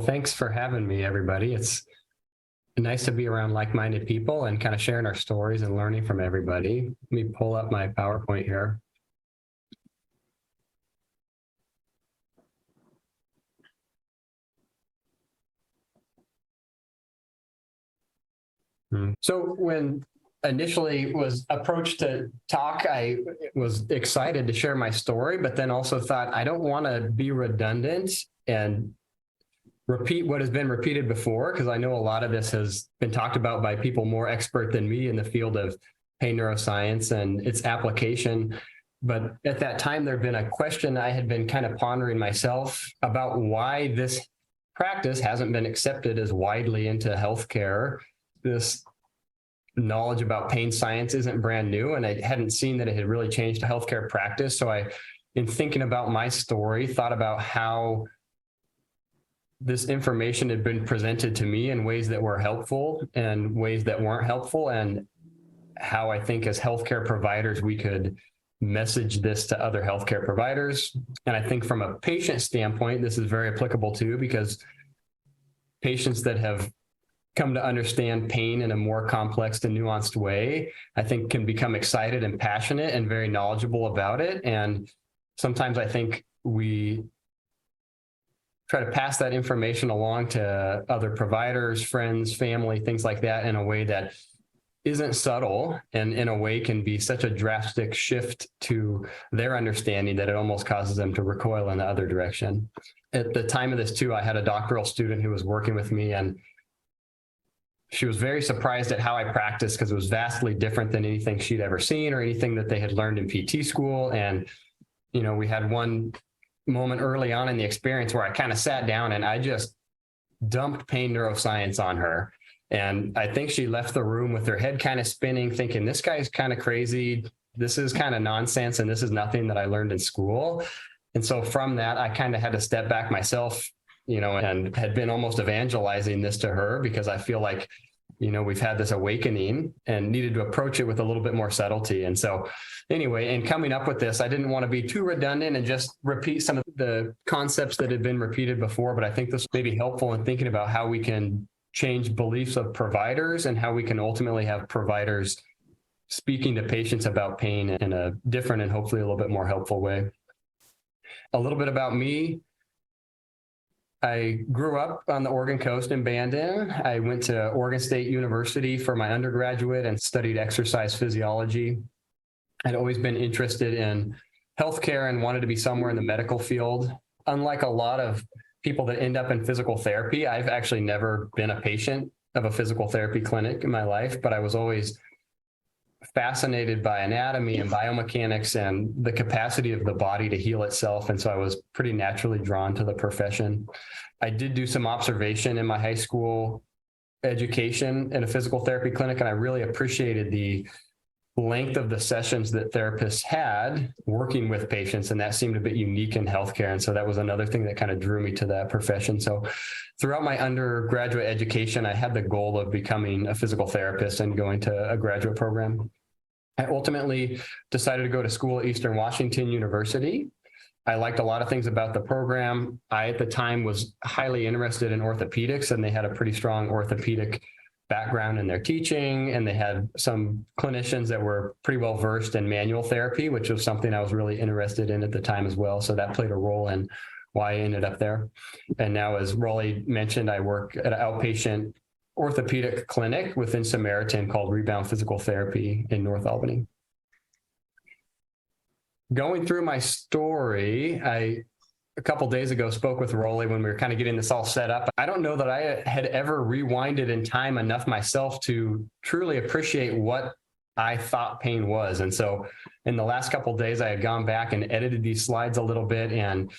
thanks for having me, everybody. It's nice to be around like-minded people and kind of sharing our stories and learning from everybody. Let me pull up my PowerPoint here. So when initially was approached to talk, I was excited to share my story, but then also thought I don't want to be redundant and repeat what has been repeated before, because I know a lot of this has been talked about by people more expert than me in the field of pain neuroscience and its application. But at that time, there had been a question I had been kind of pondering myself about why this practice hasn't been accepted as widely into healthcare. This knowledge about pain science isn't brand new, and I hadn't seen that it had really changed healthcare practice. So I, in thinking about my story, thought about how this information had been presented to me in ways that were helpful and ways that weren't helpful, and how I think as healthcare providers, we could message this to other healthcare providers. And I think from a patient standpoint, this is very applicable too, because patients that have come to understand pain in a more complex and nuanced way, I think can become excited and passionate and very knowledgeable about it. And sometimes I think we try to pass that information along to other providers, friends, family, things like that in a way that isn't subtle, and in a way can be such a drastic shift to their understanding that it almost causes them to recoil in the other direction. At the time of this too, I had a doctoral student who was working with me, and she was very surprised at how I practiced, because it was vastly different than anything she'd ever seen or anything that they had learned in PT school. And, you know, we had one moment early on in the experience where I kind of sat down and I just dumped pain neuroscience on her. And I think she left the room with her head kind of spinning, thinking, this guy's kind of crazy. This is kind of nonsense. And this is nothing that I learned in school. And so from that, I kind of had to step back myself, you know, and had been almost evangelizing this to her, because I feel like, you know, we've had this awakening and needed to approach it with a little bit more subtlety. And so anyway, in coming up with this, I didn't want to be too redundant and just repeat some of the concepts that had been repeated before, but I think this may be helpful in thinking about how we can change beliefs of providers and how we can ultimately have providers speaking to patients about pain in a different and hopefully a little bit more helpful way. A little bit about me. I grew up on the Oregon coast in Bandon. I went to Oregon State University for my undergraduate and studied exercise physiology. I'd always been interested in healthcare and wanted to be somewhere in the medical field. Unlike a lot of people that end up in physical therapy, I've actually never been a patient of a physical therapy clinic in my life, but I was always fascinated by anatomy and biomechanics and the capacity of the body to heal itself. And so I was pretty naturally drawn to the profession. I did do some observation in my high school education in a physical therapy clinic, and I really appreciated the length of the sessions that therapists had working with patients, and that seemed a bit unique in healthcare. And so that was another thing that kind of drew me to that profession. So throughout my undergraduate education, I had the goal of becoming a physical therapist and going to a graduate program. I ultimately decided to go to school at Eastern Washington University. I liked a lot of things about the program. I, at the time, was highly interested in orthopedics, and they had a pretty strong orthopedic background in their teaching, and they had some clinicians that were pretty well versed in manual therapy, which was something I was really interested in at the time as well. So that played a role in why I ended up there. And now, as Rolly mentioned, I work at an outpatient orthopedic clinic within Samaritan called Rebound Physical Therapy in North Albany. Going through my story, a couple of days ago spoke with Rolly when we were kind of getting this all set up. I don't know that I had ever rewinded in time enough myself to truly appreciate what I thought pain was. And so in the last couple of days, I had gone back and edited these slides a little bit and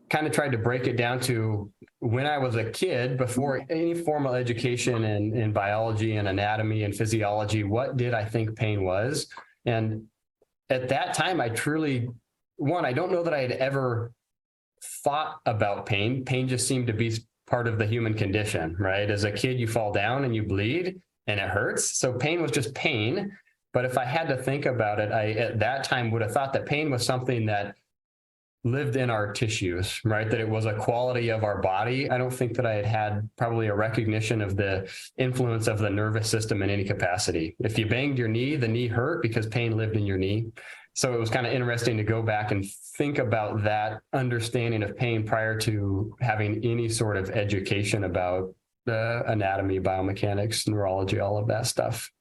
kind of tried to break it down to when I was a kid, before any formal education in biology and anatomy and physiology, what did I think pain was? And at that time, I truly, I don't know that I had ever thought about pain. Pain just seemed to be part of the human condition, right? As a kid, you fall down and you bleed and it hurts. So pain was just pain. But if I had to think about it, I at that time would have thought that pain was something that lived in our tissues, right? That it was a quality of our body. I don't think that I had probably a recognition of the influence of the nervous system in any capacity. If you banged your knee, the knee hurt because pain lived in your knee. So it was kind of interesting to go back and think about that understanding of pain prior to having any sort of education about the anatomy, biomechanics, neurology, all of that stuff.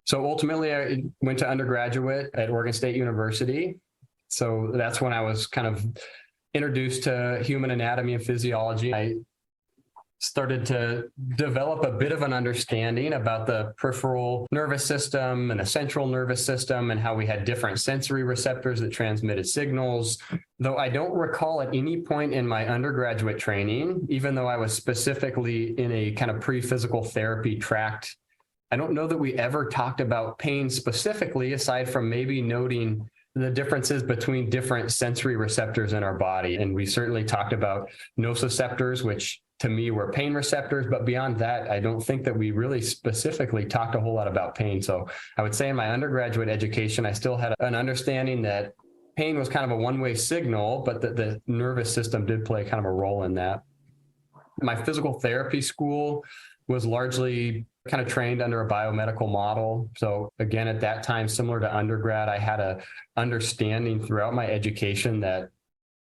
So ultimately, I went to undergraduate at Oregon State University. So that's when I was kind of introduced to human anatomy and physiology. I started to develop a bit of an understanding about the peripheral nervous system and the central nervous system and how we had different sensory receptors that transmitted signals. Though I don't recall at any point in my undergraduate training, even though I was specifically in a kind of pre-physical therapy tract, I don't know that we ever talked about pain specifically, aside from maybe noting the differences between different sensory receptors in our body. And we certainly talked about nociceptors, which to me were pain receptors. But beyond that, I don't think that we really specifically talked a whole lot about pain. So I would say in my undergraduate education, I still had an understanding that pain was kind of a one-way signal, but that the nervous system did play kind of a role in that. My physical therapy school was largely kind of trained under a biomedical model. So again, at that time, similar to undergrad, I had a understanding throughout my education that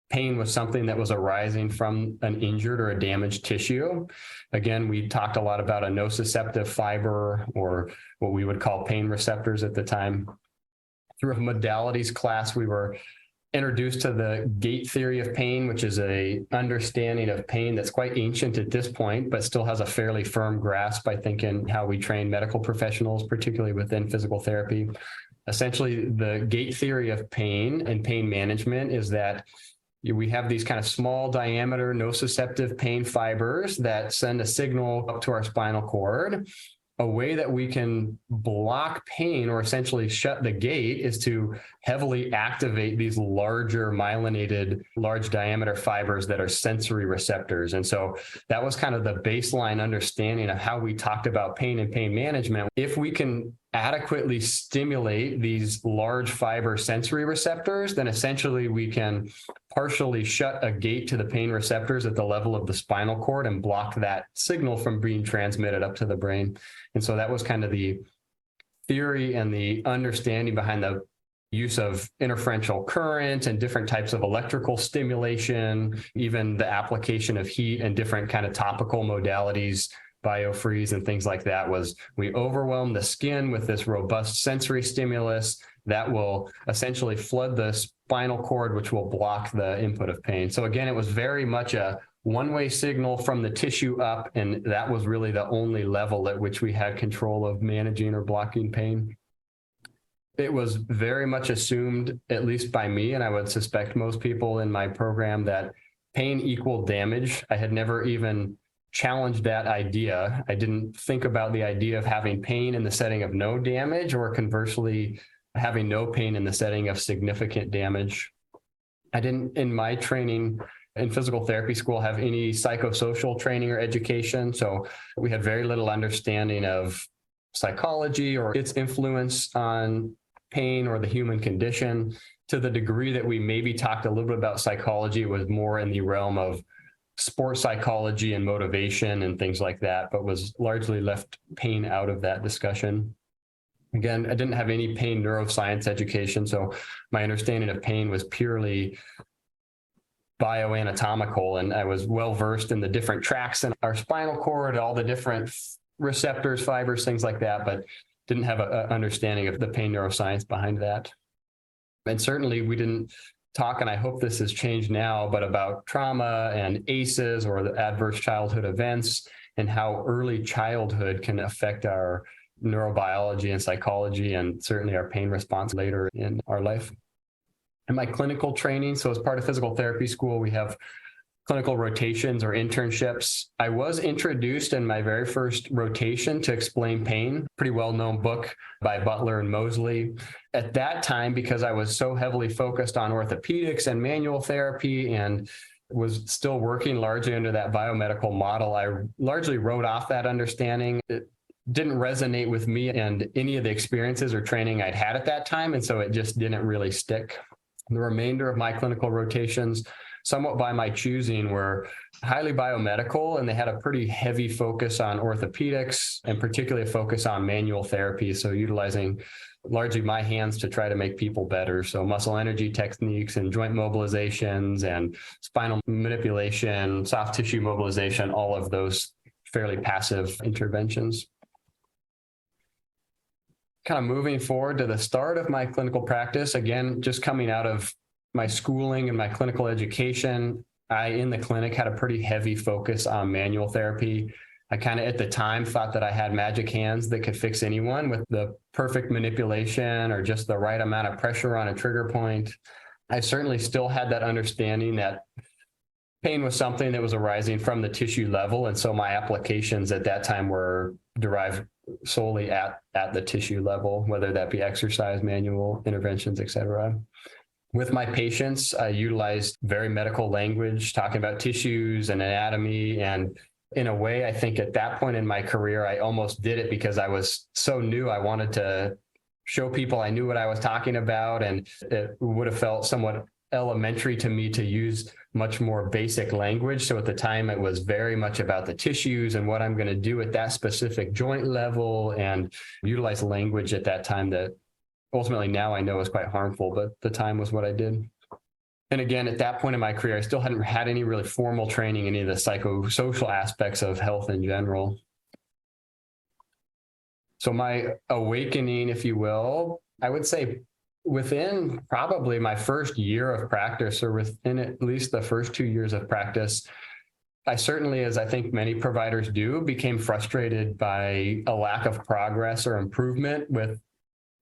pain was something that was arising from an injured or a damaged tissue. Again, we talked a lot about a nociceptive fiber, or what we would call pain receptors at the time. Through a modalities class, we were introduced to the gate theory of pain, which is a understanding of pain that's quite ancient at this point, but still has a fairly firm grasp, I think, in how we train medical professionals, particularly within physical therapy. Essentially, the gate theory of pain and pain management is that we have these kind of small diameter nociceptive pain fibers that send a signal up to our spinal cord. A way that we can block pain, or essentially shut the gate, is to heavily activate these larger myelinated, large diameter fibers that are sensory receptors. And so that was kind of the baseline understanding of how we talked about pain and pain management. If we can adequately stimulate these large fiber sensory receptors, then essentially we can partially shut a gate to the pain receptors at the level of the spinal cord and block that signal from being transmitted up to the brain. And so that was kind of the theory and the understanding behind the use of interferential current and different types of electrical stimulation, even the application of heat and different kind of topical modalities, biofreeze and things like that. Was we overwhelm the skin with this robust sensory stimulus that will essentially flood the spinal cord, which will block the input of pain. So again, it was very much a one-way signal from the tissue up, and that was really the only level at which we had control of managing or blocking pain. It was very much assumed, at least by me, and I would suspect most people in my program, that pain equaled damage. I had never even challenged that idea. I didn't think about the idea of having pain in the setting of no damage, or conversely, having no pain in the setting of significant damage. I didn't, in my training in physical therapy school, have any psychosocial training or education. So we had very little understanding of psychology or its influence on pain or the human condition. To the degree that we maybe talked a little bit about psychology, it was more in the realm of sports psychology and motivation and things like that, but was largely left pain out of that discussion. Again, I didn't have any pain neuroscience education, so my understanding of pain was purely bioanatomical, and I was well versed in the different tracts in our spinal cord, all the different receptors, fibers, things like that, but didn't have an understanding of the pain neuroscience behind that. And certainly we didn't talk, and I hope this has changed now, but about trauma and ACEs, or the adverse childhood events, and how early childhood can affect our neurobiology and psychology, and certainly our pain response later in our life. In my clinical training, so as part of physical therapy school, we have clinical rotations or internships. I was introduced in my very first rotation to Explain Pain, pretty well-known book by Butler and Mosley. At that time, because I was so heavily focused on orthopedics and manual therapy and was still working largely under that biomedical model, I largely wrote off that understanding. didn't resonate with me and any of the experiences or training I'd had at that time. And so it just didn't really stick. The remainder of my clinical rotations, somewhat by my choosing, were highly biomedical, and they had a pretty heavy focus on orthopedics and particularly a focus on manual therapy. So utilizing largely my hands to try to make people better. So muscle energy techniques and joint mobilizations and spinal manipulation, soft tissue mobilization, all of those fairly passive interventions. Kind of moving forward to the start of my clinical practice, again, just coming out of my schooling and my clinical education, I, in the clinic, had a pretty heavy focus on manual therapy. I kind of at the time thought that I had magic hands that could fix anyone with the perfect manipulation or just the right amount of pressure on a trigger point. I certainly still had that understanding that pain was something that was arising from the tissue level. And so my applications at that time were derived solely at the tissue level, whether that be exercise, manual interventions, et cetera. With my patients, I utilized very medical language, talking about tissues and anatomy. And in a way, I think at that point in my career, I almost did it because I was so new. I wanted to show people I knew what I was talking about, and it would have felt somewhat elementary to me to use much more basic language. So at the time, it was very much about the tissues and what I'm going to do at that specific joint level, and utilize language at that time that ultimately now I know is quite harmful, but the time was what I did. And again, at that point in my career, I still hadn't had any really formal training in any of the psychosocial aspects of health in general. So my awakening, if you will, I would say within probably my first year of practice, or within at least the first 2 years of practice, I certainly, as I think many providers do, became frustrated by a lack of progress or improvement with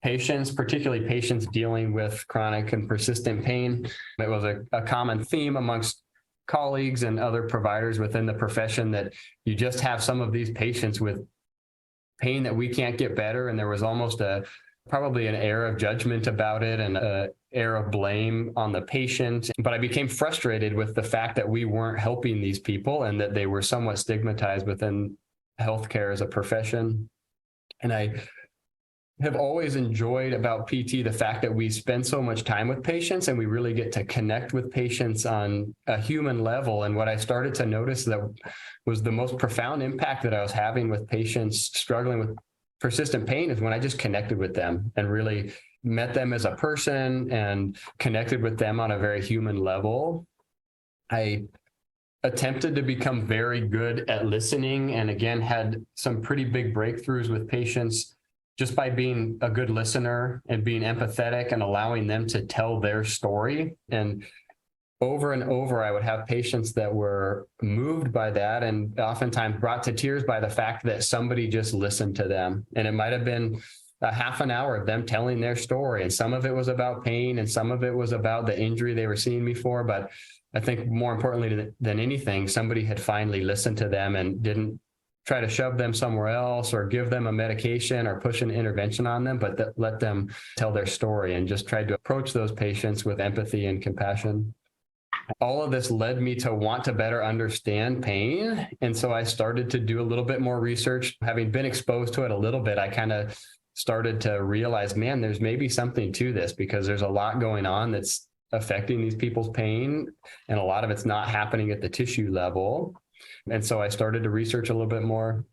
patients, particularly patients dealing with chronic and persistent pain. It was a common theme amongst colleagues and other providers within the profession that you just have some of these patients with pain that we can't get better. And there was almost probably an air of judgment about it and an air of blame on the patient. But I became frustrated with the fact that we weren't helping these people and that they were somewhat stigmatized within healthcare as a profession. And I have always enjoyed about PT the fact that we spend so much time with patients and we really get to connect with patients on a human level. And what I started to notice that was the most profound impact that I was having with patients struggling with persistent pain is when I just connected with them and really met them as a person and connected with them on a very human level. I attempted to become very good at listening, and again, had some pretty big breakthroughs with patients just by being a good listener and being empathetic and allowing them to tell their story. And over, I would have patients that were moved by that and oftentimes brought to tears by the fact that somebody just listened to them. And it might have been a half an hour of them telling their story. And some of it was about pain and some of it was about the injury they were seeing me for. But I think more importantly than anything, somebody had finally listened to them and didn't try to shove them somewhere else or give them a medication or push an intervention on them, but let them tell their story and just tried to approach those patients with empathy and compassion. All of this led me to want to better understand pain. And so I started to do a little bit more research. Having been exposed to it a little bit, I kind of started to realize, man, there's maybe something to this because there's a lot going on that's affecting these people's pain. And a lot of it's not happening at the tissue level. And so I started to research a little bit more.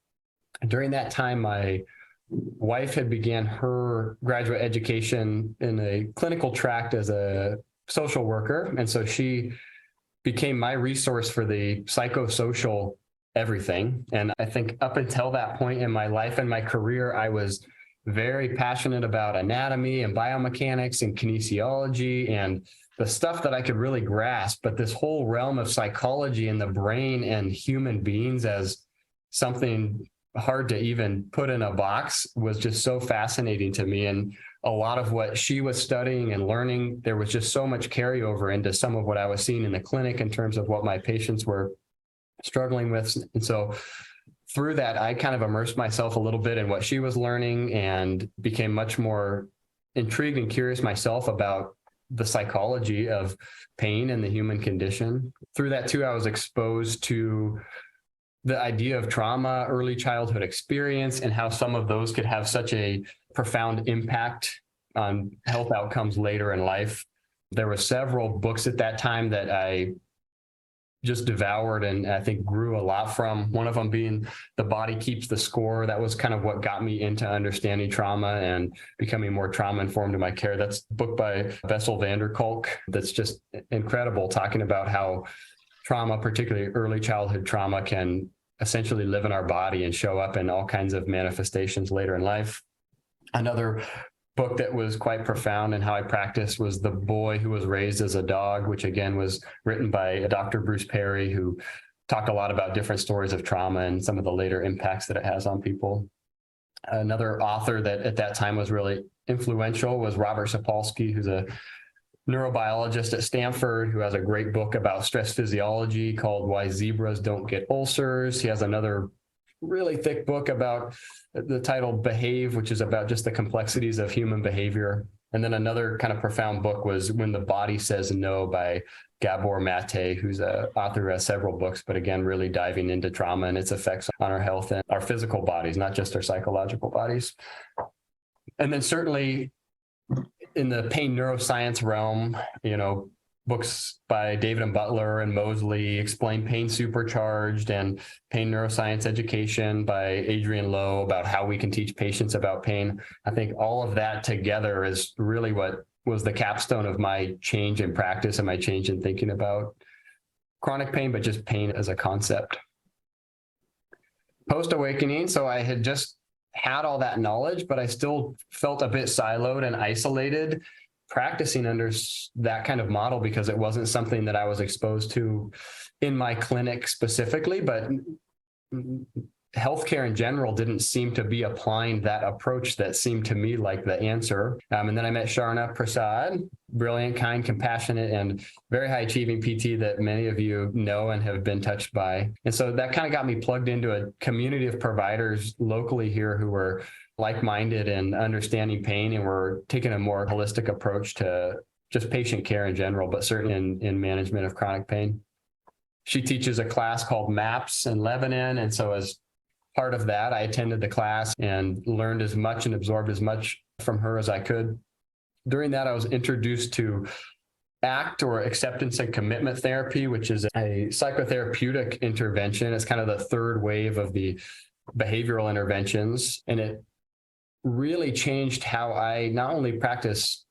During that time, my wife had began her graduate education in a clinical track as a social worker. And so she became my resource for the psychosocial everything. And I think up until that point in my life and my career, I was very passionate about anatomy and biomechanics and kinesiology and the stuff that I could really grasp. But this whole realm of psychology and the brain and human beings as something hard to even put in a box was just so fascinating to me. And a lot of what she was studying and learning, there was just so much carryover into some of what I was seeing in the clinic in terms of what my patients were struggling with. And so through that, I kind of immersed myself a little bit in what she was learning and became much more intrigued and curious myself about the psychology of pain and the human condition. Through that too, I was exposed to the idea of trauma, early childhood experience, and how some of those could have such a profound impact on health outcomes later in life. There were several books at that time that I just devoured and I think grew a lot from. One of them being The Body Keeps the Score. That was kind of what got me into understanding trauma and becoming more trauma informed in my care. That's a book by Bessel van der Kolk that's just incredible, talking about how trauma, particularly early childhood trauma, can essentially live in our body and show up in all kinds of manifestations later in life. Another book that was quite profound in how I practiced was The Boy Who Was Raised as a Dog, which again was written by Dr. Bruce Perry, who talked a lot about different stories of trauma and some of the later impacts that it has on people. Another author that at that time was really influential was Robert Sapolsky, who's a neurobiologist at Stanford, who has a great book about stress physiology called Why Zebras Don't Get Ulcers. He has another really thick book about the title Behave, which is about just the complexities of human behavior. And then another kind of profound book was When the Body Says No by Gabor Mate, who's an author who has several books, but again, really diving into trauma and its effects on our health and our physical bodies, not just our psychological bodies. And then certainly in the pain neuroscience realm, books by David and Butler and Mosley, Explain Pain Supercharged, and Pain Neuroscience Education by Adrian Lowe, about how we can teach patients about pain. I think all of that together is really what was the capstone of my change in practice and my change in thinking about chronic pain, but just pain as a concept. Post-awakening, so I had just had all that knowledge, but I still felt a bit siloed and isolated practicing under that kind of model, because it wasn't something that I was exposed to in my clinic specifically, but healthcare in general didn't seem to be applying that approach that seemed to me like the answer. And then I met Sharna Prasad, brilliant, kind, compassionate, and very high achieving PT that many of you know and have been touched by. And so that kind of got me plugged into a community of providers locally here who were like-minded and understanding pain, and we're taking a more holistic approach to just patient care in general, but certainly in management of chronic pain. She teaches a class called MAPS in Lebanon, and so as part of that, I attended the class and learned as much and absorbed as much from her as I could. During that, I was introduced to ACT, or acceptance and commitment therapy, which is a psychotherapeutic intervention. It's kind of the third wave of the behavioral interventions, and it really changed how I not only practice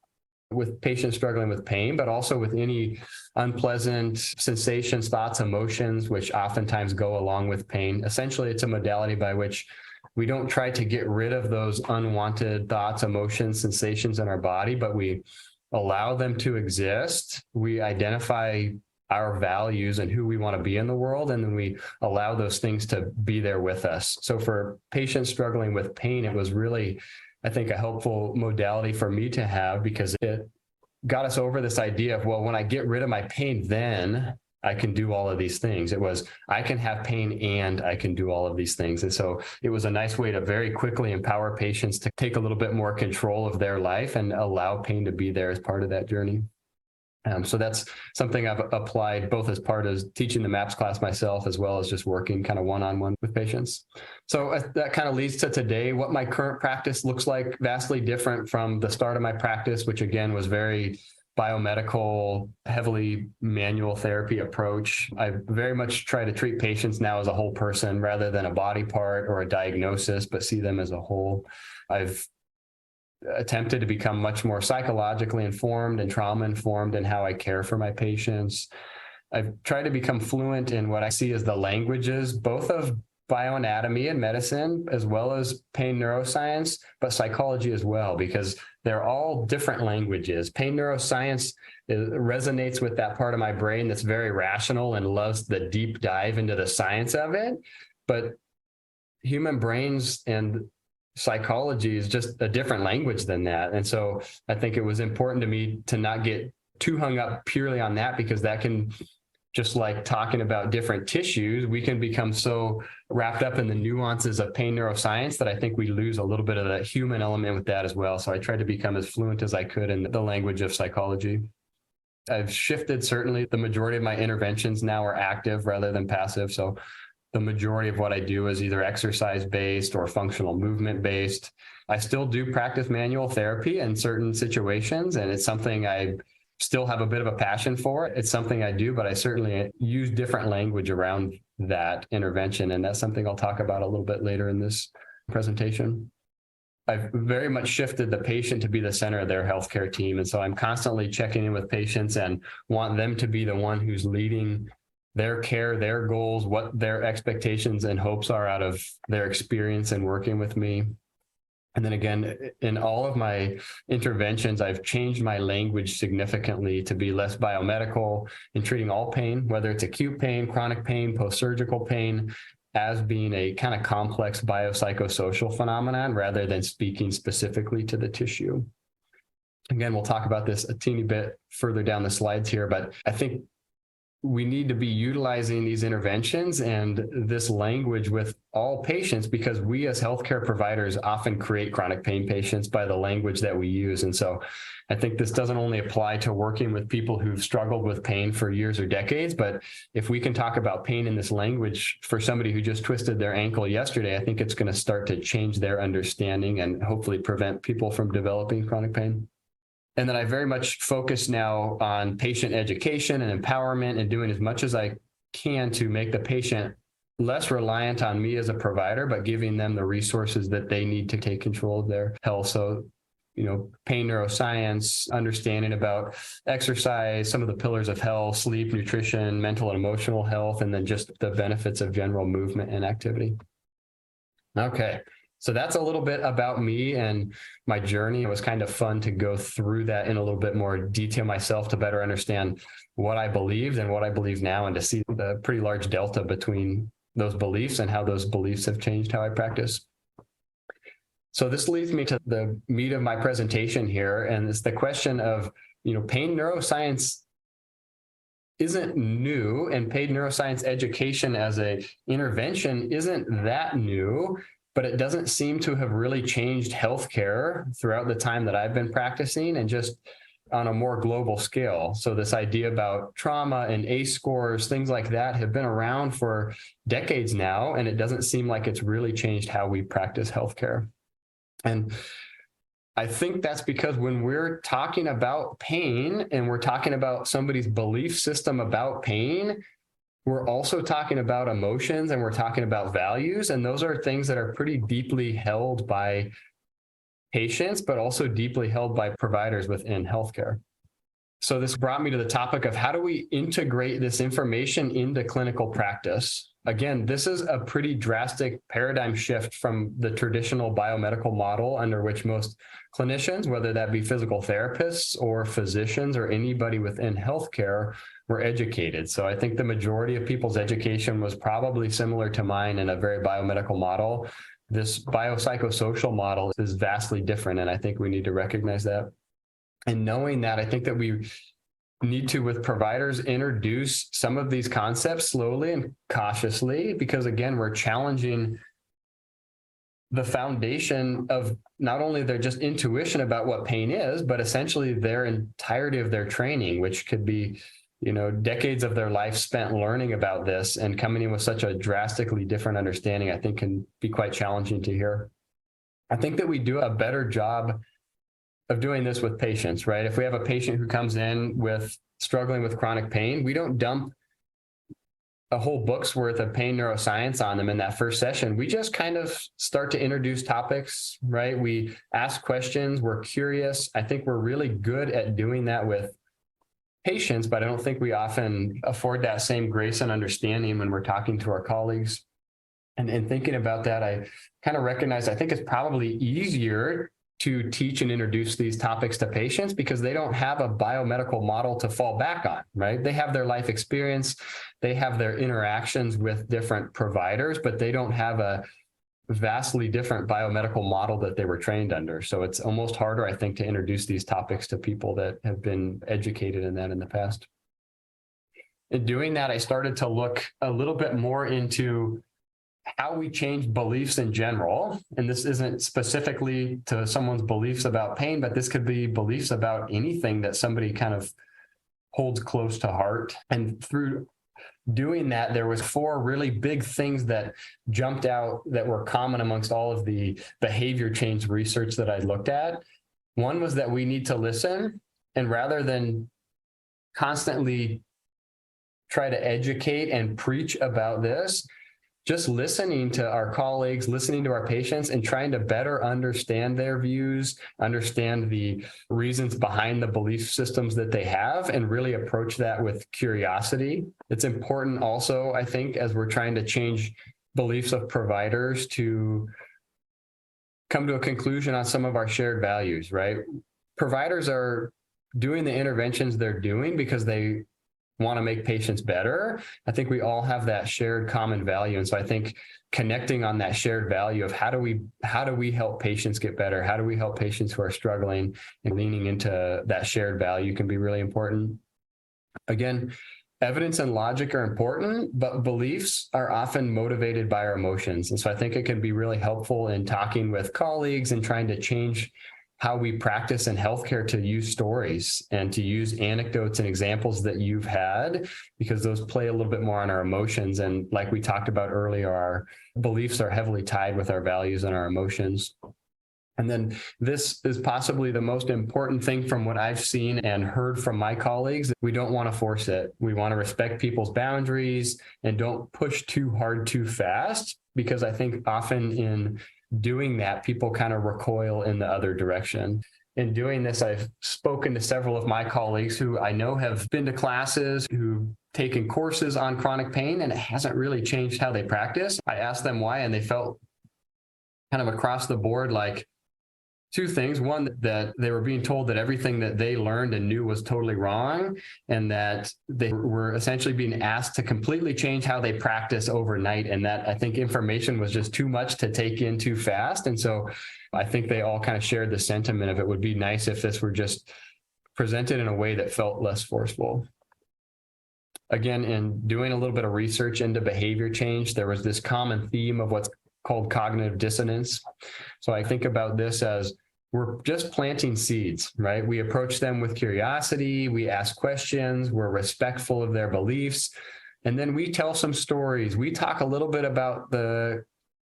with patients struggling with pain, but also with any unpleasant sensations, thoughts, emotions, which oftentimes go along with pain. Essentially, it's a modality by which we don't try to get rid of those unwanted thoughts, emotions, sensations in our body, but we allow them to exist. We identify our values and who we want to be in the world, and then we allow those things to be there with us. So for patients struggling with pain, it was really, I think, a helpful modality for me to have, because it got us over this idea of, well, when I get rid of my pain, then I can do all of these things. It was, I can have pain and I can do all of these things. And so it was a nice way to very quickly empower patients to take a little bit more control of their life and allow pain to be there as part of that journey. So that's something I've applied both as part of teaching the MAPS class myself, as well as just working kind of one-on-one with patients. So that kind of leads to today. What my current practice looks like, vastly different from the start of my practice, which again was very biomedical, heavily manual therapy approach. I very much try to treat patients now as a whole person rather than a body part or a diagnosis, but see them as a whole. I've attempted to become much more psychologically informed and trauma informed in how I care for my patients. I've tried to become fluent in what I see as the languages, both of bioanatomy and medicine, as well as pain neuroscience, but psychology as well, because they're all different languages. Pain neuroscience resonates with that part of my brain that's very rational and loves the deep dive into the science of it. But human brains and psychology is just a different language than that. And so I think it was important to me to not get too hung up purely on that, because that can, just like talking about different tissues, we can become so wrapped up in the nuances of pain neuroscience that I think we lose a little bit of that human element with that as well. So I tried to become as fluent as I could in the language of psychology. I've shifted, certainly. The majority of my interventions now are active rather than passive. So the majority of what I do is either exercise-based or functional movement-based. I still do practice manual therapy in certain situations, and it's something I still have a bit of a passion for. It's something I do, but I certainly use different language around that intervention, and that's something I'll talk about a little bit later in this presentation. I've very much shifted the patient to be the center of their healthcare team, and so I'm constantly checking in with patients and want them to be the one who's leading their care, their goals, what their expectations and hopes are out of their experience in working with me. And then again, in all of my interventions, I've changed my language significantly to be less biomedical in treating all pain, whether it's acute pain, chronic pain, post-surgical pain, as being a kind of complex biopsychosocial phenomenon rather than speaking specifically to the tissue. Again, we'll talk about this a teeny bit further down the slides here, but I think we need to be utilizing these interventions and this language with all patients, because we as healthcare providers often create chronic pain patients by the language that we use. And so I think this doesn't only apply to working with people who've struggled with pain for years or decades, but if we can talk about pain in this language for somebody who just twisted their ankle yesterday, I think it's going to start to change their understanding and hopefully prevent people from developing chronic pain. And then I very much focus now on patient education and empowerment and doing as much as I can to make the patient less reliant on me as a provider, but giving them the resources that they need to take control of their health. So, pain neuroscience, understanding about exercise, some of the pillars of health, sleep, nutrition, mental and emotional health, and then just the benefits of general movement and activity. Okay. So that's a little bit about me and my journey. It was kind of fun to go through that in a little bit more detail myself to better understand what I believed and what I believe now, and to see the pretty large delta between those beliefs and how those beliefs have changed how I practice. So this leads me to the meat of my presentation here, and it's the question of, pain neuroscience isn't new, and pain neuroscience education as a intervention isn't that new, but it doesn't seem to have really changed healthcare throughout the time that I've been practicing, and just on a more global scale. So this idea about trauma and ACE scores, things like that, have been around for decades now, and it doesn't seem like it's really changed how we practice healthcare. And I think that's because when we're talking about pain and we're talking about somebody's belief system about pain, we're also talking about emotions and we're talking about values. And those are things that are pretty deeply held by patients, but also deeply held by providers within healthcare. So this brought me to the topic of how do we integrate this information into clinical practice? Again, this is a pretty drastic paradigm shift from the traditional biomedical model under which most clinicians, whether that be physical therapists or physicians or anybody within healthcare, were educated. So I think the majority of people's education was probably similar to mine in a very biomedical model. This biopsychosocial model is vastly different, and I think we need to recognize that. And knowing that, I think that we need to, with providers, introduce some of these concepts slowly and cautiously, because again, we're challenging the foundation of not only their just intuition about what pain is, but essentially their entirety of their training, which could be, decades of their life spent learning about this, and coming in with such a drastically different understanding, I think can be quite challenging to hear. I think that we do a better job of doing this with patients, right? If we have a patient who comes in with struggling with chronic pain, we don't dump a whole book's worth of pain neuroscience on them in that first session. We just kind of start to introduce topics, right? We ask questions, we're curious. I think we're really good at doing that with patients, but I don't think we often afford that same grace and understanding when we're talking to our colleagues. And thinking about that, I kind of recognize, I think it's probably easier to teach and introduce these topics to patients because they don't have a biomedical model to fall back on, right? They have their life experience, they have their interactions with different providers, but they don't have a vastly different biomedical model that they were trained under. So it's almost harder, I think, to introduce these topics to people that have been educated in that in the past. In doing that, I started to look a little bit more into how we change beliefs in general. And this isn't specifically to someone's beliefs about pain, but this could be beliefs about anything that somebody kind of holds close to heart. And through doing that, there was 4 really big things that jumped out that were common amongst all of the behavior change research that I looked at. One was that we need to listen, and rather than constantly try to educate and preach about this, just listening to our colleagues, listening to our patients, and trying to better understand their views, understand the reasons behind the belief systems that they have, and really approach that with curiosity. It's important also, I think, as we're trying to change beliefs of providers, to come to a conclusion on some of our shared values, right? Providers are doing the interventions they're doing because they want to make patients better. I think we all have that shared common value. And so I think connecting on that shared value of how do we help patients get better? How do we help patients who are struggling, and leaning into that shared value can be really important. Again, evidence and logic are important, but beliefs are often motivated by our emotions. And so I think it can be really helpful in talking with colleagues and trying to change how we practice in healthcare to use stories and to use anecdotes and examples that you've had, because those play a little bit more on our emotions. And like we talked about earlier, our beliefs are heavily tied with our values and our emotions. And then this is possibly the most important thing from what I've seen and heard from my colleagues. We don't want to force it. We want to respect people's boundaries and don't push too hard too fast, because I think often in doing that, people kind of recoil in the other direction. In doing this, I've spoken to several of my colleagues who I know have been to classes, who've taken courses on chronic pain, and it hasn't really changed how they practice. I asked them why, and they felt kind of across the board like 2 things. One, that they were being told that everything that they learned and knew was totally wrong, and that they were essentially being asked to completely change how they practice overnight, and that I think information was just too much to take in too fast. And so I think they all kind of shared the sentiment of it would be nice if this were just presented in a way that felt less forceful. Again, in doing a little bit of research into behavior change, there was this common theme of what's called cognitive dissonance. So I think about this as we're just planting seeds, right? We approach them with curiosity, we ask questions, we're respectful of their beliefs, and then we tell some stories. We talk a little bit about the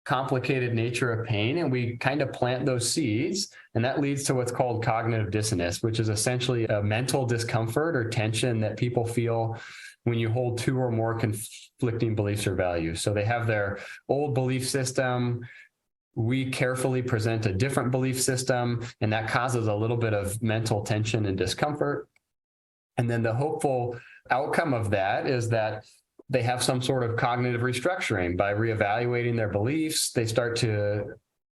complicated nature of pain, and we kind of plant those seeds, and that leads to what's called cognitive dissonance, which is essentially a mental discomfort or tension that people feel when you hold 2 or more conflicting beliefs or values. So they have their old belief system, we carefully present a different belief system, and that causes a little bit of mental tension and discomfort. And then the hopeful outcome of that is that they have some sort of cognitive restructuring. By reevaluating their beliefs, they start to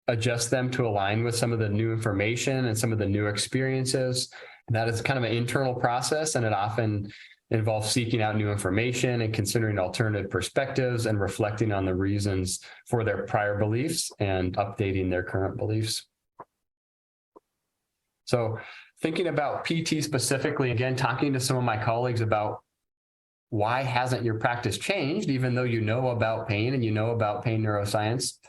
adjust them to align with some of the new information and some of the new experiences. That is kind of an internal process, and it often involves seeking out new information and considering alternative perspectives and reflecting on the reasons for their prior beliefs and updating their current beliefs. So thinking about PT specifically, again, talking to some of my colleagues about why hasn't your practice changed, even though you know about pain and you know about pain neuroscience.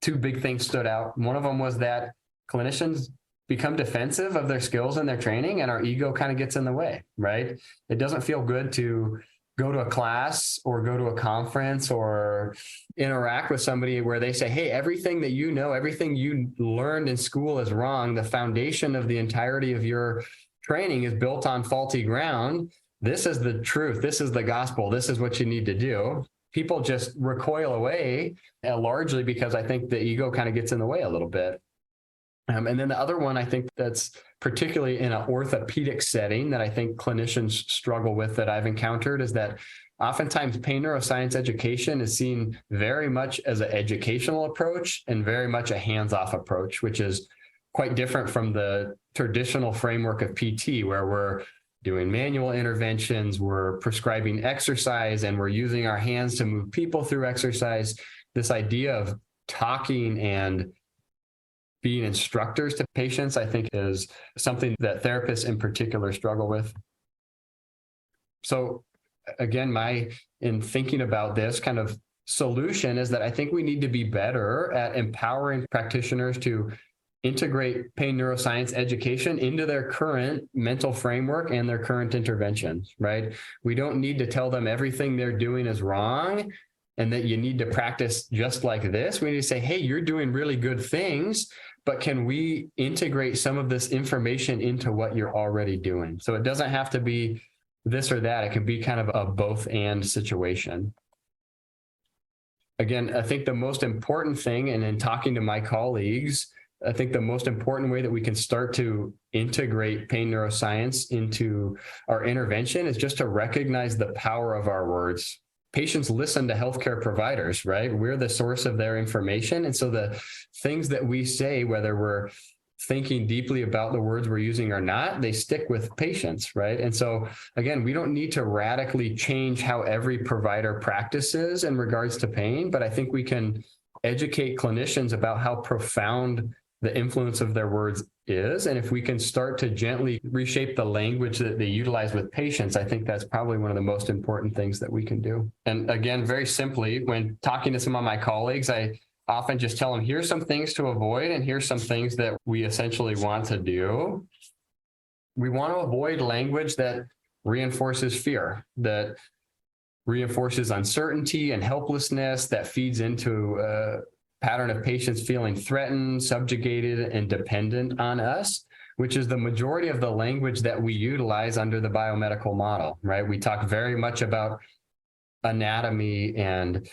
2 big things stood out. One of them was that clinicians become defensive of their skills and their training, and our ego kind of gets in the way, right? It doesn't feel good to go to a class or go to a conference or interact with somebody where they say, hey, everything that you know, everything you learned in school is wrong. The foundation of the entirety of your training is built on faulty ground. This is the truth. This is the gospel. This is what you need to do. People just recoil away, largely because I think the ego kind of gets in the way a little bit. And then the other one, I think that's particularly in an orthopedic setting that I think clinicians struggle with, that I've encountered, is that oftentimes pain neuroscience education is seen very much as an educational approach and very much a hands-off approach, which is quite different from the traditional framework of PT, where we're doing manual interventions, we're prescribing exercise, and we're using our hands to move people through exercise. This idea of talking and being instructors to patients, I think, is something that therapists in particular struggle with. So again, in thinking about this kind of solution is that I think we need to be better at empowering practitioners to integrate pain neuroscience education into their current mental framework and their current interventions, right? We don't need to tell them everything they're doing is wrong and that you need to practice just like this. We need to say, hey, you're doing really good things, but can we integrate some of this information into what you're already doing? So it doesn't have to be this or that. It can be kind of a both and situation. Again, I think the most important thing, and in talking to my colleagues, I think the most important way that we can start to integrate pain neuroscience into our intervention is just to recognize the power of our words. Patients listen to healthcare providers, right? We're the source of their information. And so the things that we say, whether we're thinking deeply about the words we're using or not, they stick with patients, right? And so again, we don't need to radically change how every provider practices in regards to pain, but I think we can educate clinicians about how profound the influence of their words is. And if we can start to gently reshape the language that they utilize with patients, I think that's probably one of the most important things that we can do. And again, very simply, when talking to some of my colleagues, I often just tell them, here's some things to avoid, and here's some things that we essentially want to do. We want to avoid language that reinforces fear, that reinforces uncertainty and helplessness, that feeds into a pattern of patients feeling threatened, subjugated, and dependent on us, which is the majority of the language that we utilize under the biomedical model, right? We talk very much about anatomy and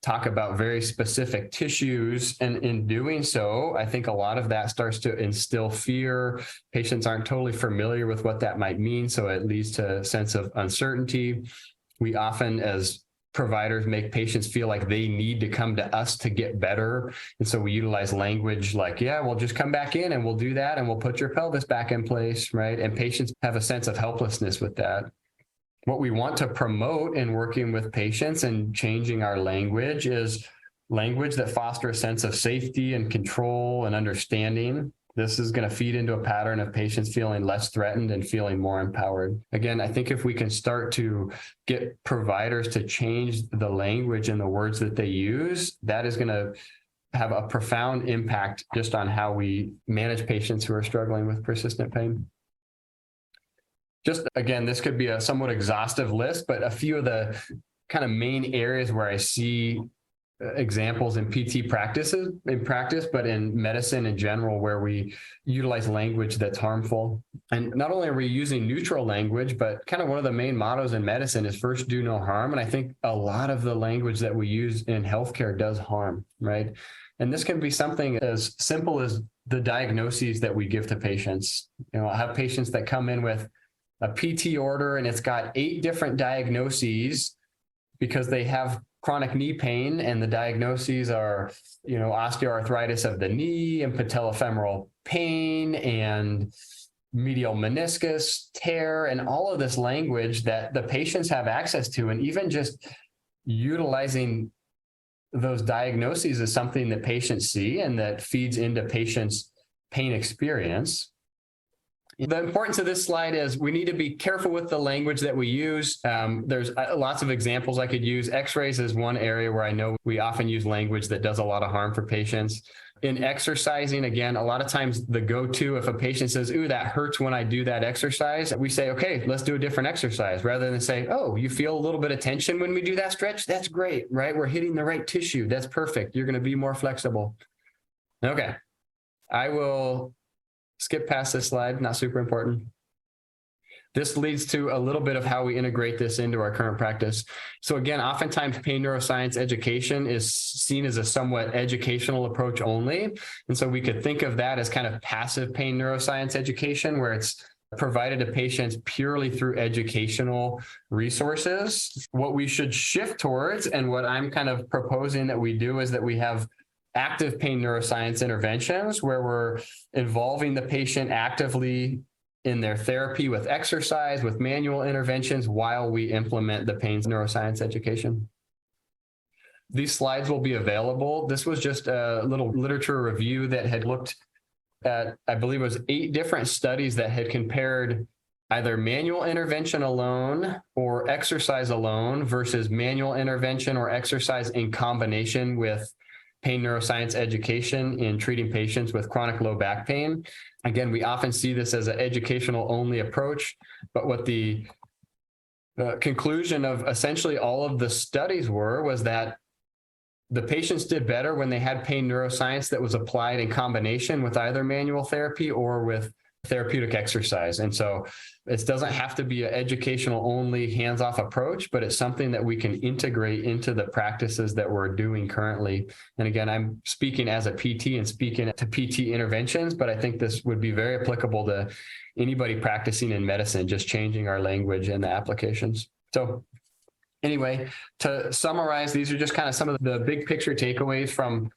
talk about very specific tissues. And in doing so, I think a lot of that starts to instill fear. Patients aren't totally familiar with what that might mean. So it leads to a sense of uncertainty. We often, as providers, make patients feel like they need to come to us to get better. And so we utilize language like, yeah, well, just come back in and we'll do that and we'll put your pelvis back in place, right? And patients have a sense of helplessness with that. What we want to promote in working with patients and changing our language is language that fosters a sense of safety and control and understanding. This is going to feed into a pattern of patients feeling less threatened and feeling more empowered. Again, I think if we can start to get providers to change the language and the words that they use, that is going to have a profound impact just on how we manage patients who are struggling with persistent pain. Just again, this could be a somewhat exhaustive list, but a few of the kind of main areas where I see examples in PT practices, but in medicine in general, where we utilize language that's harmful. And not only are we using neutral language, but kind of one of the main mottos in medicine is first do no harm. And I think a lot of the language that we use in healthcare does harm, right? And this can be something as simple as the diagnoses that we give to patients. You know, I have patients that come in with a PT order and it's got 8 different diagnoses because they have chronic knee pain, and the diagnoses are, you know, osteoarthritis of the knee and patellofemoral pain and medial meniscus tear, and all of this language that the patients have access to. And even just utilizing those diagnoses is something that patients see and that feeds into patients' pain experience. The importance of this slide is we need to be careful with the language that we use. There's lots of examples I could use. X-rays is one area where I know we often use language that does a lot of harm for patients. In exercising, again, a lot of times the go-to, if a patient says, ooh, that hurts when I do that exercise, we say, okay, let's do a different exercise, rather than say, oh, you feel a little bit of tension when we do that stretch? That's great, right? We're hitting the right tissue. That's perfect. You're going to be more flexible. Okay, I will skip past this slide, not super important. This leads to a little bit of how we integrate this into our current practice. So again, oftentimes pain neuroscience education is seen as a somewhat educational approach only. And so we could think of that as kind of passive pain neuroscience education, where it's provided to patients purely through educational resources. What we should shift towards, and what I'm kind of proposing that we do, is that we have active pain neuroscience interventions where we're involving the patient actively in their therapy with exercise, with manual interventions, while we implement the pain neuroscience education. These slides will be available. This was just a little literature review that had looked at, I believe it was 8 different studies that had compared either manual intervention alone or exercise alone versus manual intervention or exercise in combination with pain neuroscience education in treating patients with chronic low back pain. Again, we often see this as an educational only approach, but what the conclusion of essentially all of the studies was that the patients did better when they had pain neuroscience that was applied in combination with either manual therapy or with therapeutic exercise. And so it doesn't have to be an educational only hands-off approach, but it's something that we can integrate into the practices that we're doing currently. And again, I'm speaking as a PT and speaking to PT interventions, but I think this would be very applicable to anybody practicing in medicine, just changing our language and the applications. So anyway, to summarize, these are just kind of some of the big picture takeaways from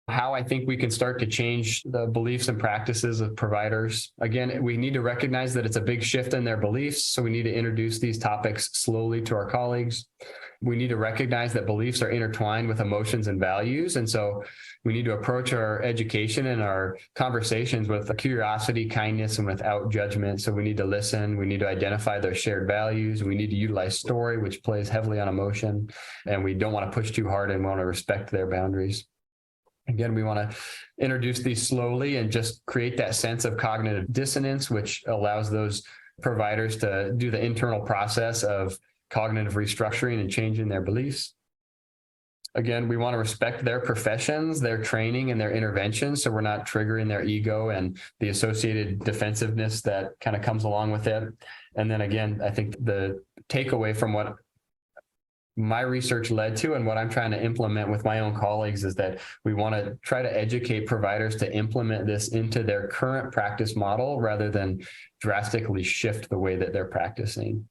how I think we can start to change the beliefs and practices of providers. Again, we need to recognize that it's a big shift in their beliefs, so we need to introduce these topics slowly to our colleagues. We need to recognize that beliefs are intertwined with emotions and values, and so we need to approach our education and our conversations with curiosity, kindness, and without judgment. So we need to listen, we need to identify their shared values, we need to utilize story, which plays heavily on emotion, and we don't want to push too hard and want to respect their boundaries. Again, we want to introduce these slowly and just create that sense of cognitive dissonance, which allows those providers to do the internal process of cognitive restructuring and changing their beliefs. Again, we want to respect their professions, their training, and their interventions, so we're not triggering their ego and the associated defensiveness that kind of comes along with it. And then again, I think the takeaway from what my research led to and what I'm trying to implement with my own colleagues is that we want to try to educate providers to implement this into their current practice model rather than drastically shift the way that they're practicing.